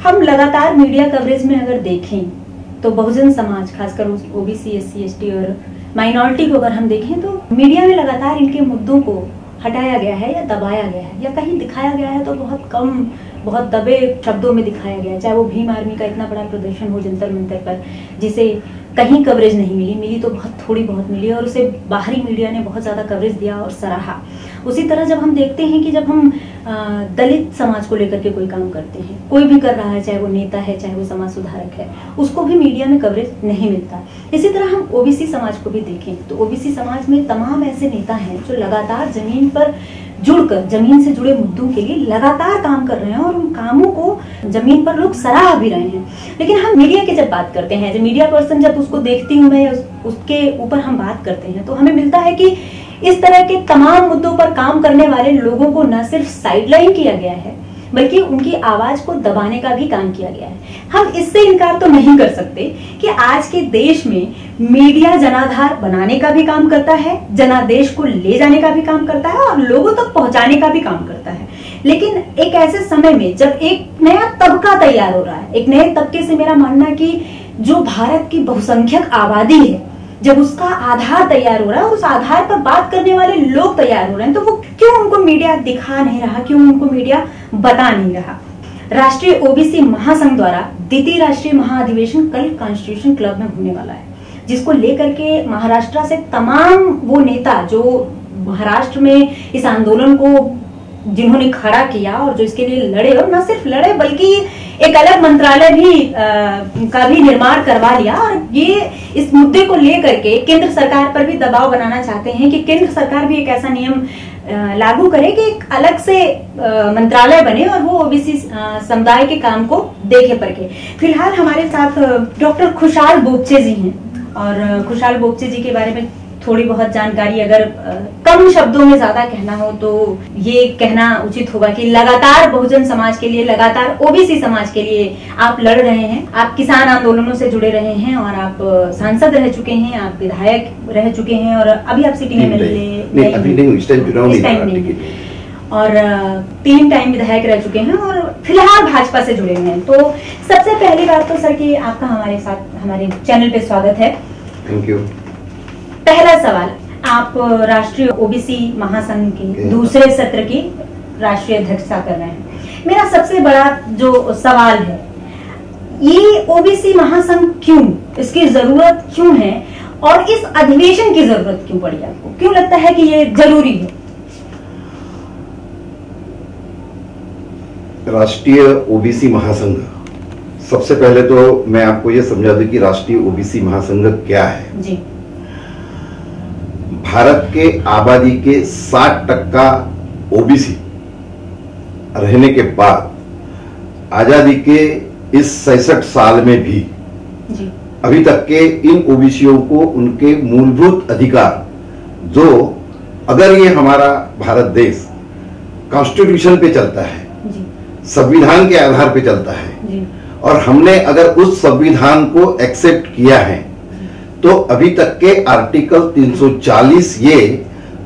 हम लगातार media coverage में अगर देखें तो बहुजन समाज, खासकर ओबीसी, एससी, एसटी और माइनॉरिटी को अगर हम देखें तो मीडिया में लगातार इनके मुद्दों को हटाया गया है या दबाया गया है, या कहीं दिखाया गया है तो बहुत कम, बहुत दबे शब्दों में दिखाया गया है। चाहे वो भीम आर्मी का इतना बड़ा प्रदर्शन हो जंतर मंतर पर, जिसे कहीं कवरेज नहीं मिली तो बहुत थोड़ी बहुत मिली, और उसे बाहरी मीडिया ने बहुत ज़्यादा कवरेज दिया और सराहा। उसी तरह जब हम देखते हैं कि जब हम दलित समाज को लेकर के कोई काम करते हैं, कोई भी कर रहा है, चाहे वो नेता है, चाहे वो समाज सुधारक है, उसको भी मीडिया में कवरेज नहीं मिलता। इसी तरह हम ओबीसी समाज को भी देखें तो ओबीसी समाज में तमाम ऐसे नेता हैं जो लगातार जमीन पर जुड़कर, जमीन से जुड़े मुद्दों के लिए लगातार काम कर रहे हैं, और उन कामों को जमीन पर लोग सराह भी रहे हैं। लेकिन हम मीडिया की जब बात करते हैं, जब मीडिया पर्सन, जब उसको देखती हूँ मैं, उसके ऊपर हम बात करते हैं, तो हमें मिलता है कि इस तरह के तमाम मुद्दों पर काम करने वाले लोगों को न सिर्फ साइडलाइन किया गया है, बल्कि उनकी आवाज को दबाने का भी काम किया गया है। हम इससे इनकार तो नहीं कर सकते कि आज के देश में मीडिया जनाधार बनाने का भी काम करता है, जनादेश को ले जाने का भी काम करता है, और लोगों तक पहुंचाने का भी काम करता है। लेकिन एक ऐसे समय में जब एक नया तबका तैयार हो रहा है, एक नए तबके से मेरा मानना कि जो भारत की बहुसंख्यक आबादी है, जब उसका आधार तैयार हो रहा है और उस आधार पर बात करने वाले लोग तैयार हो रहे हैं, तो वो क्यों उनको मीडिया दिखा नहीं रहा, क्यों उनको मीडिया बता नहीं रहा। राष्ट्रीय ओबीसी महासंघ द्वारा द्वितीय राष्ट्रीय महाअधिवेशन कल कॉन्स्टिट्यूशन क्लब में होने वाला है, जिसको लेकर के महाराष्ट्र से तमाम वो नेता जो महाराष्ट्र में इस आंदोलन को जिन्होंने खड़ा किया और जो इसके लिए लड़े, और न सिर्फ लड़े बल्कि एक अलग मंत्रालय भी का भी निर्माण करवा लिया, और ये इस मुद्दे को लेकर के केंद्र सरकार पर भी दबाव बनाना चाहते हैं कि केंद्र सरकार भी एक ऐसा नियम लागू करे कि एक अलग से मंत्रालय बने और वो ओबीसी समुदाय के काम को देखे परखे। फिलहाल हमारे साथ डॉक्टर खुशहाल बोगचे जी हैं, और खुशहाल बोगचे जी के बारे में थोड़ी बहुत जानकारी अगर कम शब्दों में ज्यादा कहना हो तो ये कहना उचित होगा कि लगातार बहुजन समाज के लिए, लगातार ओबीसी समाज के लिए आप लड़ रहे हैं। आप किसान आंदोलनों से जुड़े रहे हैं, और आप सांसद रह चुके हैं, आप विधायक रह चुके हैं, और अभी आप सिटी में और 3 टाइम विधायक रह चुके हैं, और फिलहाल भाजपा से जुड़े हुए हैं। तो सबसे पहली बात तो सर कि आपका हमारे साथ, हमारे चैनल पे स्वागत है। Thank you. पहला सवाल, आप राष्ट्रीय ओबीसी महासंघ के दूसरे सत्र की राष्ट्रीय अध्यक्षता कर रहे हैं। मेरा सबसे बड़ा जो सवाल है, ये ओबीसी महासंघ क्यों, इसकी जरूरत क्यों है, और इस अधिवेशन की जरूरत क्यों पड़ी आपको, क्यों लगता है कि ये जरूरी है? राष्ट्रीय ओबीसी महासंघ, सबसे पहले तो मैं आपको ये समझा दूं कि राष्ट्रीय ओबीसी महासंघ क्या है। जी। भारत के आबादी के 60% ओबीसी रहने के बाद आजादी के इस 66 साल में भी जी। अभी तक के इन ओबीसीओं को उनके मूलभूत अधिकार, जो अगर ये हमारा भारत देश कॉन्स्टिट्यूशन पे चलता है, संविधान के आधार पे चलता है, और हमने अगर उस संविधान को एक्सेप्ट किया है, तो अभी तक के आर्टिकल 340 ये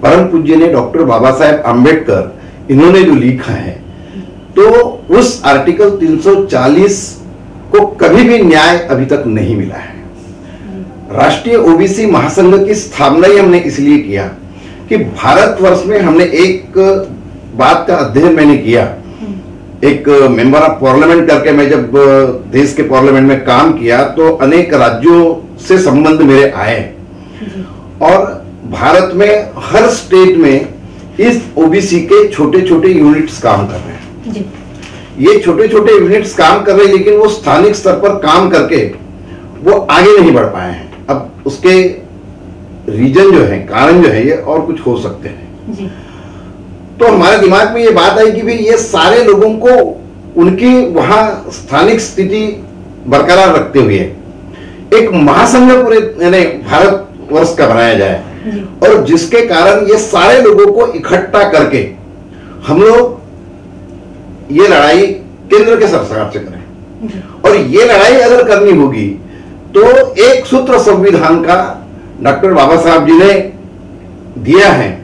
परम पूज्य ने डॉक्टर बाबा साहेब आम्बेडकर इन्होंने जो लिखा है, तो उस आर्टिकल 340 को कभी भी न्याय अभी तक नहीं मिला है। राष्ट्रीय ओबीसी महासंघ की स्थापना ही हमने इसलिए किया कि भारतवर्ष में हमने एक बात का अध्ययन मैंने किया, एक मेंबर ऑफ पार्लियामेंट करके मैं जब देश के पार्लियामेंट में काम किया तो अनेक राज्यों से संबंध मेरे आए, और भारत में हर स्टेट में इस ओबीसी के छोटे छोटे यूनिट्स काम कर रहे हैं। ये छोटे छोटे यूनिट्स काम कर रहे हैं, लेकिन वो स्थानिक स्तर पर काम करके वो आगे नहीं बढ़ पाए हैं। अब उसके रीजन जो है, कारण जो है, ये और कुछ हो सकते हैं। तो हमारे दिमाग में ये बात आई कि भाई ये सारे लोगों को उनकी वहां स्थानिक स्थिति बरकरार रखते हुए एक महासंघ पूरे यानी भारतवर्ष का बनाया जाए, और जिसके कारण ये सारे लोगों को इकट्ठा करके हम लोग ये लड़ाई केंद्र के सरकार से करें। और ये लड़ाई अगर करनी होगी तो एक सूत्र संविधान का डॉक्टर बाबा साहब जी ने दिया है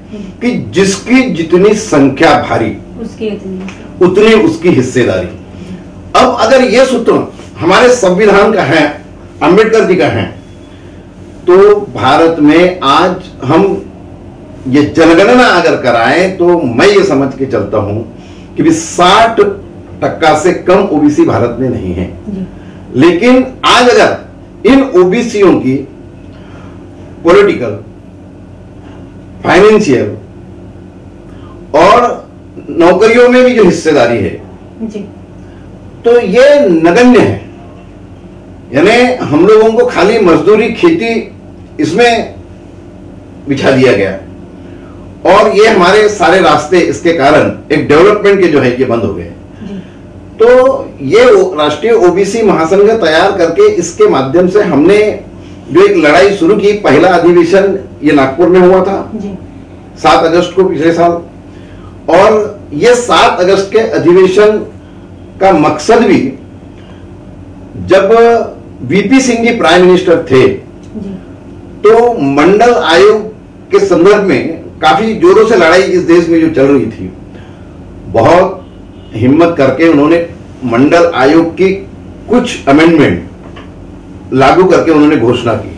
कि जिसकी जितनी संख्या भारी उसकी उतनी उसकी हिस्सेदारी। अब अगर ये सूत्र हमारे संविधान का है, अंबेडकर जी का है, तो भारत में आज हम ये जनगणना अगर कराएं तो मैं ये समझ के चलता हूं कि 60% से कम ओबीसी भारत में नहीं है। लेकिन आज अगर इन ओबीसीओं की पॉलिटिकल, फाइनेंशियल और नौकरियों में भी जो हिस्सेदारी है जी, तो ये नगण्य है। यानी हम लोगों को खाली मजदूरी, खेती इसमें बिछा दिया गया और ये हमारे सारे रास्ते इसके कारण एक डेवलपमेंट के जो है ये बंद हो गए। तो ये राष्ट्रीय ओबीसी महासंघ तैयार करके इसके माध्यम से हमने जो एक लड़ाई शुरू की, पहला अधिवेशन ये नागपुर में हुआ था 7 अगस्त को पिछले साल, और ये 7 अगस्त के अधिवेशन का मकसद भी, जब VP Singh ji prime minister थे तो मंडल आयोग के संदर्भ में काफी जोरों से लड़ाई इस देश में जो चल रही थी, बहुत हिम्मत करके उन्होंने मंडल आयोग की कुछ अमेंडमेंट लागू करके उन्होंने घोषणा की,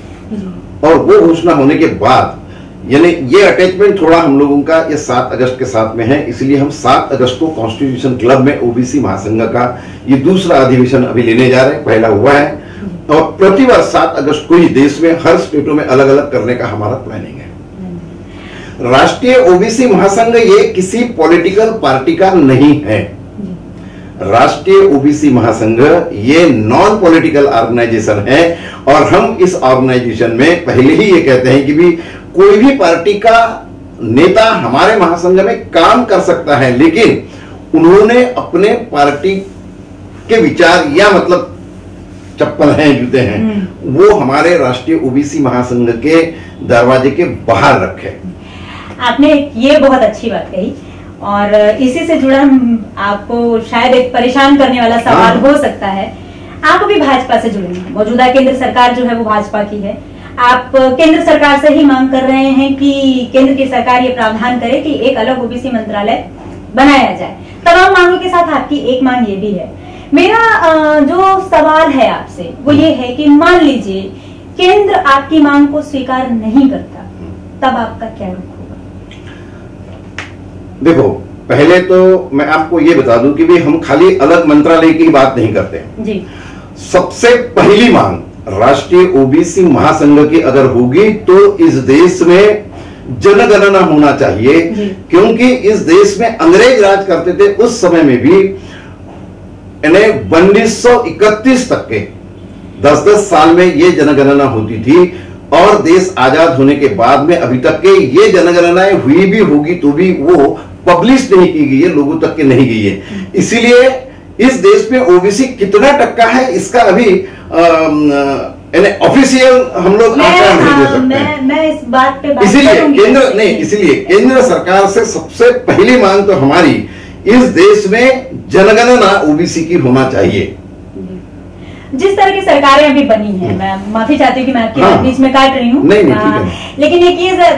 और वो घोषणा होने के बाद यानी ये अटैचमेंट थोड़ा हम लोगों का ये 7 अगस्त के साथ में है, इसलिए हम 7 अगस्त को कॉन्स्टिट्यूशन क्लब में ओबीसी महासंघ का ये दूसरा अधिवेशन अभी लेने जा रहे हैं। पहला हुआ है और प्रतिवर्ष 7 अगस्त को ही देश में हर स्टेटों में अलग अलग करने का हमारा प्लानिंग है। राष्ट्रीय ओबीसी महासंघ ये किसी पॉलिटिकल पार्टी का नहीं है। राष्ट्रीय ओबीसी महासंघ ये नॉन पॉलिटिकल ऑर्गेनाइजेशन है, और हम इस ऑर्गेनाइजेशन में पहले ही ये कहते हैं कि भी कोई भी पार्टी का नेता हमारे महासंघ में काम कर सकता है, लेकिन उन्होंने अपने पार्टी के विचार या मतलब चप्पल हैं, जूते हैं, वो हमारे राष्ट्रीय ओबीसी महासंघ के दरवाजे के बाहर रखे। आपने ये बहुत अच्छी बात कही, और इसी से जुड़ा आपको शायद एक परेशान करने वाला सवाल हो सकता है। आप अभी भाजपा से जुड़े हैं, मौजूदा केंद्र सरकार जो है वो भाजपा की है। आप केंद्र सरकार से ही मांग कर रहे हैं कि केंद्र की सरकार ये प्रावधान करे कि एक अलग ओबीसी मंत्रालय बनाया जाए। तमाम मांगों के साथ आपकी एक मांग ये भी है। मेरा जो सवाल है आपसे वो ये है कि मान लीजिए केंद्र आपकी मांग को स्वीकार नहीं करता, तब आपका क्या रुख होगा? देखो, पहले तो मैं आपको ये बता दूं कि भी हम खाली अलग मंत्रालय की बात नहीं करते जी। सबसे पहली मांग राष्ट्रीय ओबीसी महासंघ की अगर होगी तो इस देश में जनगणना होना चाहिए, क्योंकि इस देश में अंग्रेज राज करते थे। उस समय में भी 1931 तक के 10-10 साल में ये जनगणना होती थी, और देश आजाद होने के बाद में अभी तक के ये जनगणनाएं हुई भी होगी तो भी वो पब्लिश नहीं की गई है, लोगों तक के नहीं गई है। इसीलिए इस देश में ओबीसी कितना टक्का है इसका अभी ऑफिशियल हम लोग आंकड़ा नहीं दे सकते। मैं इस बात पे इसलिए केंद्र सरकार से सबसे पहली मांग तो हमारी इस देश में जनगणना ओबीसी की होना चाहिए। जिस तरह की सरकारें अभी बनी हैं, मैं माफी चाहती हूँ कि मैं आपकी बीच में काट रही हूँ, लेकिन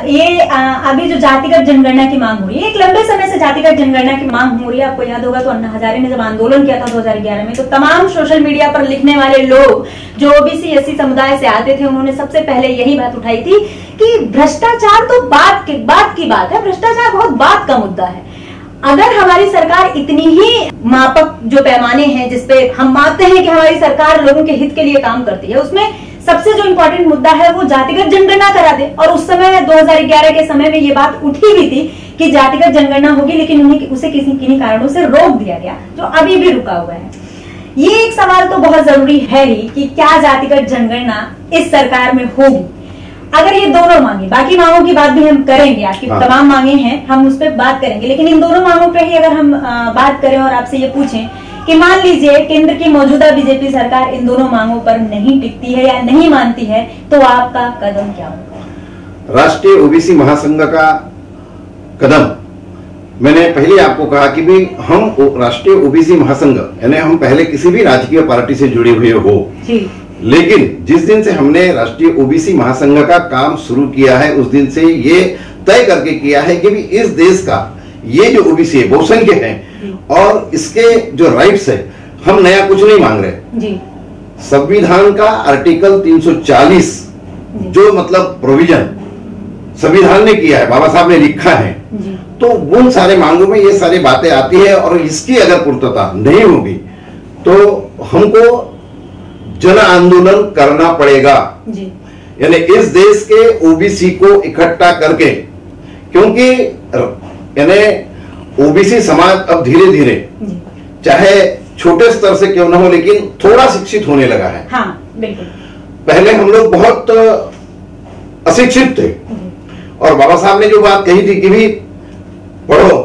ये अभी जो जातिगत जनगणना की मांग हो रही है, एक लंबे समय से जातिगत जनगणना की मांग हो रही है। आपको याद होगा तो अन्ना हजारे ने जब आंदोलन किया था 2011 में, तो तमाम सोशल मीडिया पर लिखने वाले लोग जो ओबीसी एससी समुदाय से आते थे, उन्होंने सबसे पहले यही बात उठाई थी कि भ्रष्टाचार तो बात की बात है, भ्रष्टाचार बहुत बात का मुद्दा है। अगर हमारी सरकार इतनी ही मापक जो पैमाने हैं जिसपे हम मानते हैं कि हमारी सरकार लोगों के हित के लिए काम करती है, उसमें सबसे जो इम्पोर्टेंट मुद्दा है वो जातिगत जनगणना करा दे। और उस समय 2011 के समय में ये बात उठी भी थी कि जातिगत जनगणना होगी, लेकिन उसे किन्हीं कारणों से रोक दिया गया, जो अभी भी रुका हुआ है। ये एक सवाल तो बहुत जरूरी है ही कि क्या जातिगत जनगणना इस सरकार में होगी। अगर ये दोनों मांगे, बाकी मांगों की बात भी हम करेंगे, आपकी तमाम मांगे हैं, हम उस पर बात करेंगे, लेकिन इन दोनों मांगों पे ही अगर हम बात करें और आपसे ये पूछें कि मान लीजिए केंद्र की मौजूदा बीजेपी सरकार इन दोनों मांगों पर नहीं टिकती है या नहीं मानती है, तो आपका कदम क्या होगा? राष्ट्रीय ओबीसी महासंघ का कदम, मैंने पहले आपको कहा कि भी हम राष्ट्रीय ओबीसी महासंघ यानी हम पहले किसी भी राजकीय पार्टी से जुड़े हुए हो, लेकिन जिस दिन से हमने राष्ट्रीय ओबीसी महासंघ का काम शुरू किया है, उस दिन से ये तय करके किया है कि भी इस देश का ये जो ओबीसी है बहुसंख्यक है, और इसके जो राइट्स है हम नया कुछ नहीं मांग रहे जी। संविधान का आर्टिकल 340 जो मतलब प्रोविजन संविधान ने किया है, बाबा साहब ने लिखा है जी। तो उन सारे मांगों में ये सारी बातें आती है और इसकी अगर पूर्तता नहीं होगी तो हमको जन आंदोलन करना पड़ेगा जी। यानी इस देश के ओबीसी को इकट्ठा करके, क्योंकि यानी ओबीसी समाज अब धीरे धीरे चाहे छोटे स्तर से क्यों ना हो लेकिन थोड़ा शिक्षित होने लगा है। हाँ, बिल्कुल। पहले हम लोग बहुत अशिक्षित थे और बाबा साहब ने जो बात कही थी कि भी पढ़ो,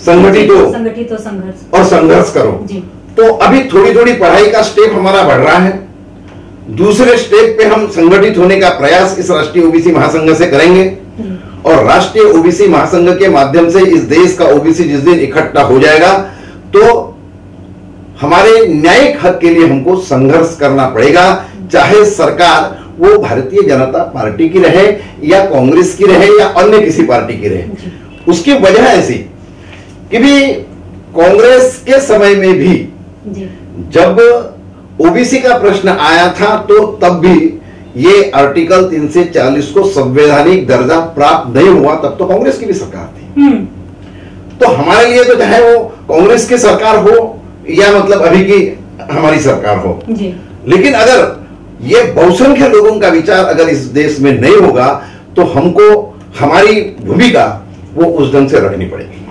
संगठित हो संघर्ष और संघर्ष करो जी। तो अभी थोड़ी थोड़ी पढ़ाई का स्टेप हमारा बढ़ रहा है। दूसरे स्टेप पे हम संगठित होने का प्रयास इस राष्ट्रीय ओबीसी महासंघ से करेंगे और राष्ट्रीय ओबीसी महासंघ के माध्यम से इस देश का ओबीसी जिस दिन इकट्ठा हो जाएगा तो हमारे न्यायिक हक के लिए हमको संघर्ष करना पड़ेगा, चाहे सरकार वो भारतीय जनता पार्टी की रहे या कांग्रेस की रहे या अन्य किसी पार्टी की रहे। उसकी वजह ऐसी कि भी कांग्रेस के समय में भी जब ओबीसी का प्रश्न आया था तो तब भी ये आर्टिकल 340 को संवैधानिक दर्जा प्राप्त नहीं हुआ, तब तो कांग्रेस की भी सरकार थी। तो हमारे लिए तो चाहे वो कांग्रेस की सरकार हो या मतलब अभी की हमारी सरकार हो जी। लेकिन अगर ये बहुसंख्य लोगों का विचार अगर इस देश में नहीं होगा तो हमको हमारी भूमिका वो उस ढंग से रखनी पड़ेगी।